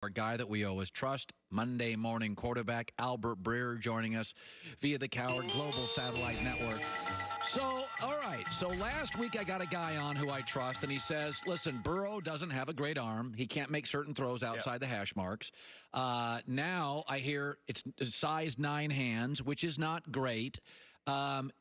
Our guy that we always trust, Monday morning quarterback Albert Breer joining us via the Coward Global Satellite Network. So, all right. So last week I got a guy on who I trust, and he says, listen, Burrow doesn't have a great arm. He can't make certain throws outside the hash marks. Now I hear it's size 9 hands, which is not great.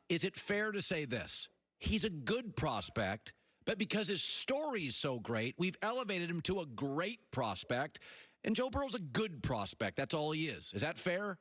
Is it fair to say this? He's a good prospect, but because his story's so great, we've elevated him to a great prospect. And Joe Burrow's a good prospect. That's all he is. Is that fair?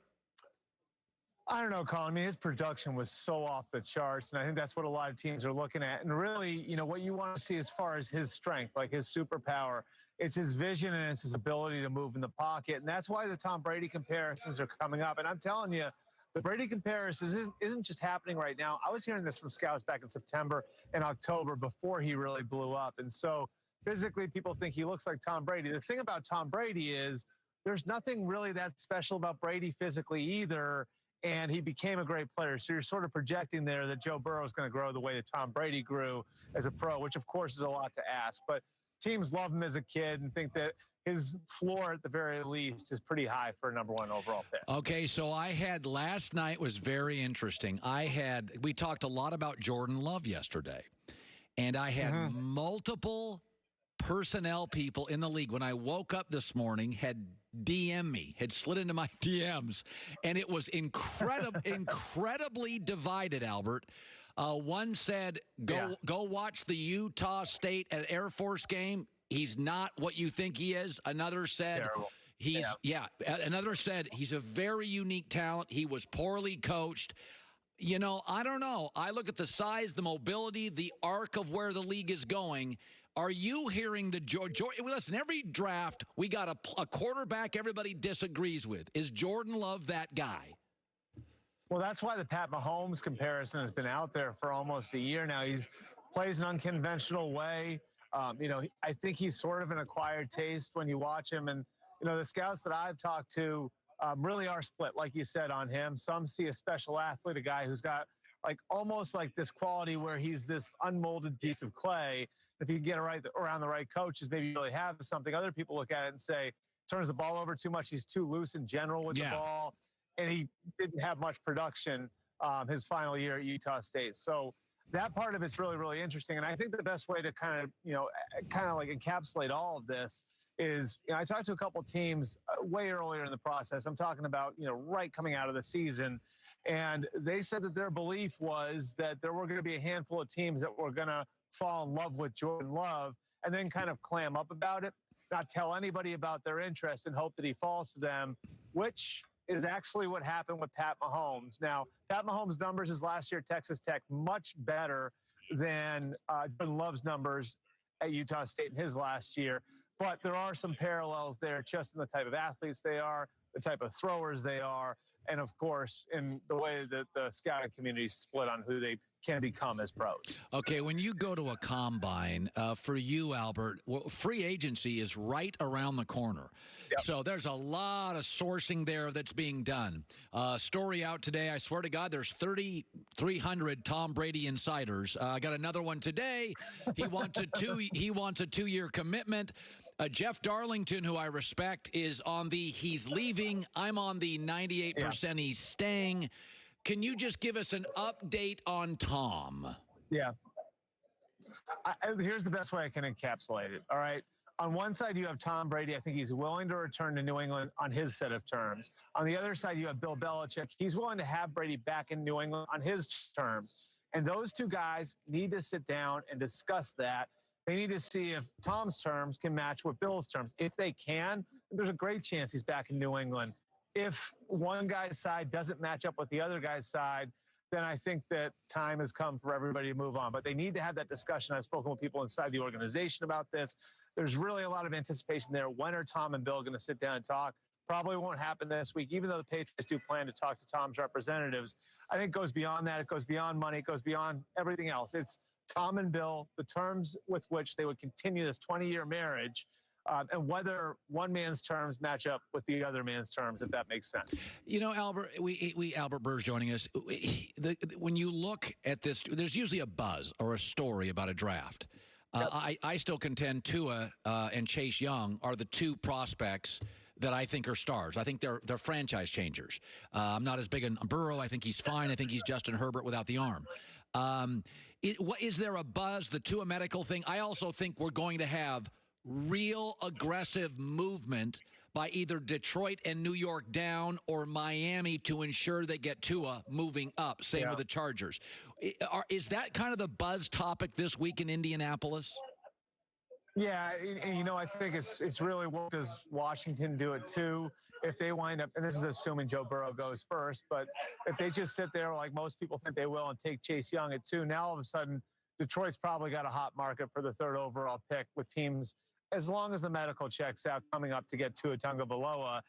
I don't know, Colin. I mean, his production was so off the charts, and I think that's what a lot of teams are looking at. And really, you know, what you want to see as far as his strength, like his superpower, it's his vision and it's his ability to move in the pocket. And that's why the Tom Brady comparisons are coming up. And I'm telling you, the Brady comparison isn't just happening right now. I was hearing this from scouts back in September and October before he really blew up. And so physically, people think he looks like Tom Brady. The thing about Tom Brady is there's nothing really that special about Brady physically either, and he became a great player. So you're sort of projecting there that Joe Burrow is going to grow the way that Tom Brady grew as a pro, which, of course, is a lot to ask. But teams love him as a kid and think that his floor, at the very least, is pretty high for a #1 overall pick. Okay, so last night was very interesting. We talked a lot about Jordan Love yesterday, and I had multiple personnel people in the league when I woke up this morning had slid into my DMs, and it was incredibly divided, Albert. One said, go watch the Utah State and Air Force game. He's not what you think he is. Another said Another said he's a very unique talent. He was poorly coached. You know, I don't know. I look at the size, the mobility, the arc of where the league is going. Are you hearing the listen, every draft, we got a quarterback everybody disagrees with. Is Jordan Love that guy? Well, that's why the Pat Mahomes comparison has been out there for almost a year now. He plays an unconventional way. You know, I think he's sort of an acquired taste when you watch him. And, you know, the scouts that I've talked to really are split, like you said, on him. Some see a special athlete, a guy who's got almost like this quality where he's this unmolded piece of clay. If you get around the right coaches, maybe you really have something. Other people look at it and say, turns the ball over too much. He's too loose in general with the ball. And he didn't have much production his final year at Utah State. So that part of it's really, really interesting. And I think the best way to kind of encapsulate all of this is, I talked to a couple teams way earlier in the process. I'm talking about, right coming out of the season. And they said that their belief was that there were going to be a handful of teams that were going to fall in love with Jordan Love and then kind of clam up about it, not tell anybody about their interest and hope that he falls to them, which is actually what happened with Pat Mahomes. Now, Pat Mahomes' numbers his last year at Texas Tech, much better than Jordan Love's numbers at Utah State in his last year. But there are some parallels there just in the type of athletes they are, the type of throwers they are, and, of course, in the way that the scouting community split on who they can become as pros. Okay, when you go to a combine, for you, Albert, free agency is right around the corner. Yep. So there's a lot of sourcing there that's being done. Story out today, I swear to God, there's 3,300 Tom Brady insiders. I got another one today. He wants a 2-year commitment. Jeff Darlington, who I respect, is on the he's leaving. I'm on the 98% he's staying. Can you just give us an update on Tom? Yeah. Here's the best way I can encapsulate it, all right? On one side, you have Tom Brady. I think he's willing to return to New England on his set of terms. On the other side, you have Bill Belichick. He's willing to have Brady back in New England on his terms. And those two guys need to sit down and discuss that. They need to see if Tom's terms can match with Bill's terms. If they can, there's a great chance he's back in New England. If one guy's side doesn't match up with the other guy's side, then I think that time has come for everybody to move on. But they need to have that discussion. I've spoken with people inside the organization about this. There's really a lot of anticipation there. When are Tom and Bill going to sit down and talk? Probably won't happen this week, even though the Patriots do plan to talk to Tom's representatives. I think it goes beyond that. It goes beyond money. It goes beyond everything else. It's Tom and Bill, the terms with which they would continue this 20-year marriage, and whether one man's terms match up with the other man's terms, if that makes sense. You know, Albert, Albert Burr's joining us. When you look at this, there's usually a buzz or a story about a draft. Yep. I still contend Tua and Chase Young are the two prospects that I think are stars. I think they're franchise changers. I'm not as big on Burrow. I think he's fine. I think he's Justin Herbert without the arm. Is there a buzz, the Tua medical thing? I also think we're going to have real aggressive movement by either Detroit and New York down or Miami to ensure they get Tua moving up. Same with the Chargers. Is that kind of the buzz topic this week in Indianapolis? Yeah, and I think it's really what does Washington do it too? If they wind up, and this is assuming Joe Burrow goes first, but if they just sit there like most people think they will and take Chase Young at 2, now all of a sudden Detroit's probably got a hot market for the 3rd overall pick with teams, as long as the medical checks out, coming up to get Tua Tagovailoa.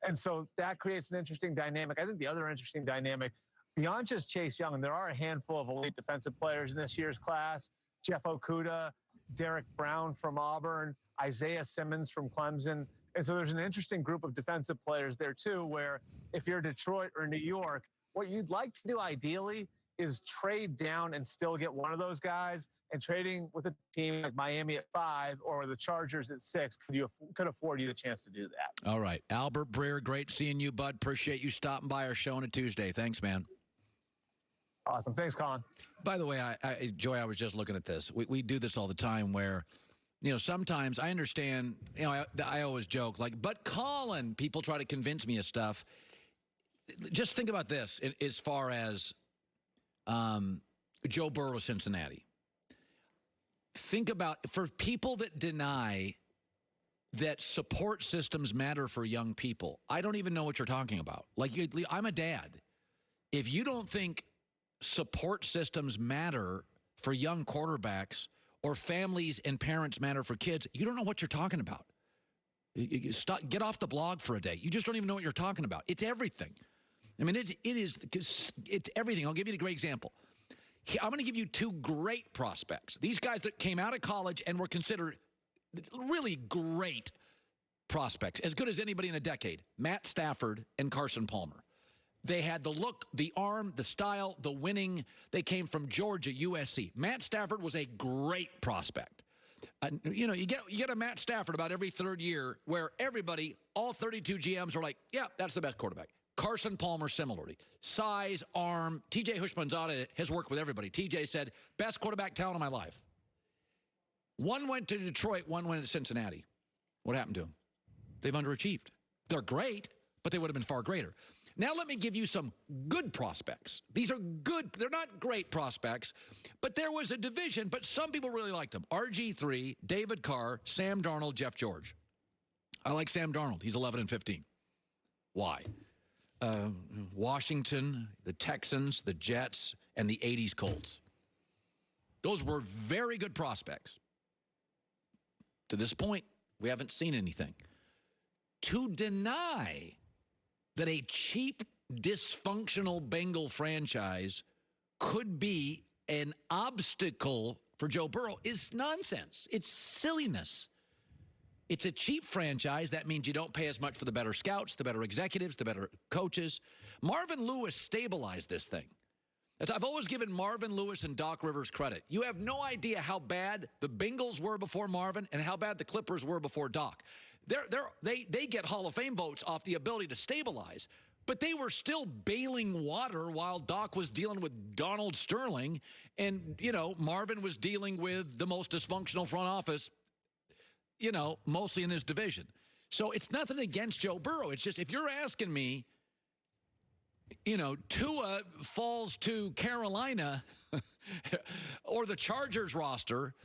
And so that creates an interesting dynamic. I think the other interesting dynamic, beyond just Chase Young, and there are a handful of elite defensive players in this year's class, Jeff Okudah, Derek Brown from Auburn, Isaiah Simmons from Clemson. And so there's an interesting group of defensive players there too, where if you're Detroit or New York, what you'd like to do ideally is trade down and still get one of those guys, and trading with a team like Miami at 5 or the Chargers at 6 could afford you the chance to do that. All right. Albert Breer, great seeing you, bud. Appreciate you stopping by our show on a Tuesday. Thanks, man. Awesome. Thanks, Colin. By the way, Joy, I was just looking at this. We do this all the time where, sometimes I understand, I always joke, but Colin, people try to convince me of stuff. Just think about this as far as Joe Burrow, Cincinnati. Think about, for people that deny that support systems matter for young people, I don't even know what you're talking about. I'm a dad. If you don't think support systems matter for young quarterbacks or families and parents matter for kids, you don't know what you're talking about. Get off the blog for a day. You just don't even know what you're talking about. It's everything. I mean, it's everything. I'll give you a great example. I'm going to give you 2 great prospects. These guys that came out of college and were considered really great prospects, as good as anybody in a decade, Matt Stafford and Carson Palmer. They had the look, the arm, the style, the winning. They came from Georgia, USC. Matt Stafford was a great prospect. You get a Matt Stafford about every 3rd year where everybody, all 32 GMs are like, yeah, that's the best quarterback. Carson Palmer, similarly. Size, arm. TJ Hushmanzada has worked with everybody. TJ said, best quarterback talent of my life. One went to Detroit, one went to Cincinnati. What happened to them? They've underachieved. They're great, but they would have been far greater. Now let me give you some good prospects. These are good. They're not great prospects, but there was a division, but some people really liked them. RG3, David Carr, Sam Darnold, Jeff George. I like Sam Darnold. He's 11-15. Why? Washington, the Texans, the Jets, and the 80s Colts. Those were very good prospects. To this point, we haven't seen anything. To deny that a cheap, dysfunctional Bengal franchise could be an obstacle for Joe Burrow is nonsense. It's silliness. It's a cheap franchise. That means you don't pay as much for the better scouts, the better executives, the better coaches. Marvin Lewis stabilized this thing. I've always given Marvin Lewis and Doc Rivers credit. You have no idea how bad the Bengals were before Marvin and how bad the Clippers were before Doc. They get Hall of Fame votes off the ability to stabilize, but they were still bailing water while Doc was dealing with Donald Sterling, and, Marvin was dealing with the most dysfunctional front office, mostly in his division. So it's nothing against Joe Burrow. It's just, if you're asking me, Tua falls to Carolina or the Chargers roster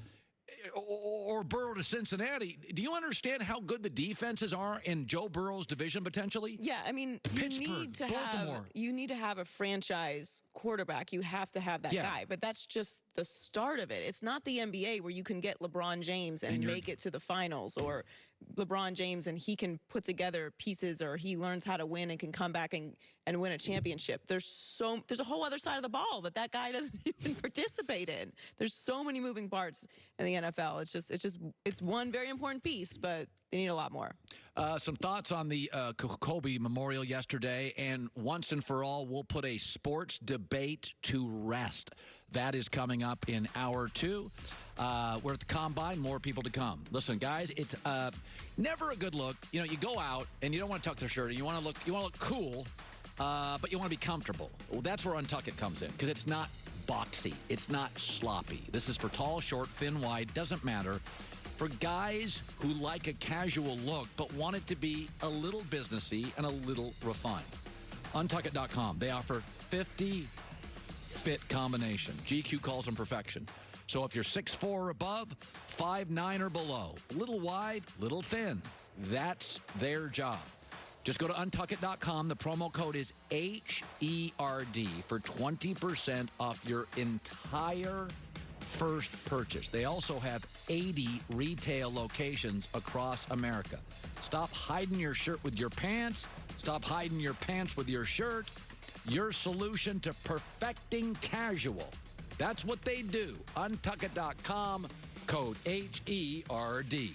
or Burrow to Cincinnati, do you understand how good the defenses are in Joe Burrow's division potentially? Yeah, I mean, you need to have a franchise quarterback. You have to have that guy, but that's just the start of it. It's not the NBA where you can get LeBron James and make it to the finals, or LeBron James and he can put together pieces, or he learns how to win and can come back and win a championship. There's a whole other side of the ball that guy doesn't even participate in. There's so many moving parts in the NFL. It's one very important piece, but they need a lot more. Some thoughts on the Kobe Memorial yesterday, and once and for all, we'll put a sports debate to rest. That is coming up in hour 2. We're at the Combine, more people to come. Listen, guys, it's never a good look. You know, you go out and you don't want to tuck the shirt, and you want to look cool, but you want to be comfortable. Well, that's where Untuck It comes in, because it's not boxy. It's not sloppy. This is for tall, short, thin, wide, doesn't matter. For guys who like a casual look but want it to be a little businessy and a little refined. Untuckit.com. They offer 50 fit combination. GQ calls them perfection. So if you're 6'4" or above, 5'9" or below, little wide, little thin, that's their job. Just go to untuckit.com. The promo code is HERD for 20% off your entire first purchase. They also have 80 retail locations across America. Stop hiding your shirt with your pants. Stop hiding your pants with your shirt. Your solution to perfecting casual. That's what they do. Untuckit.com, code HERD.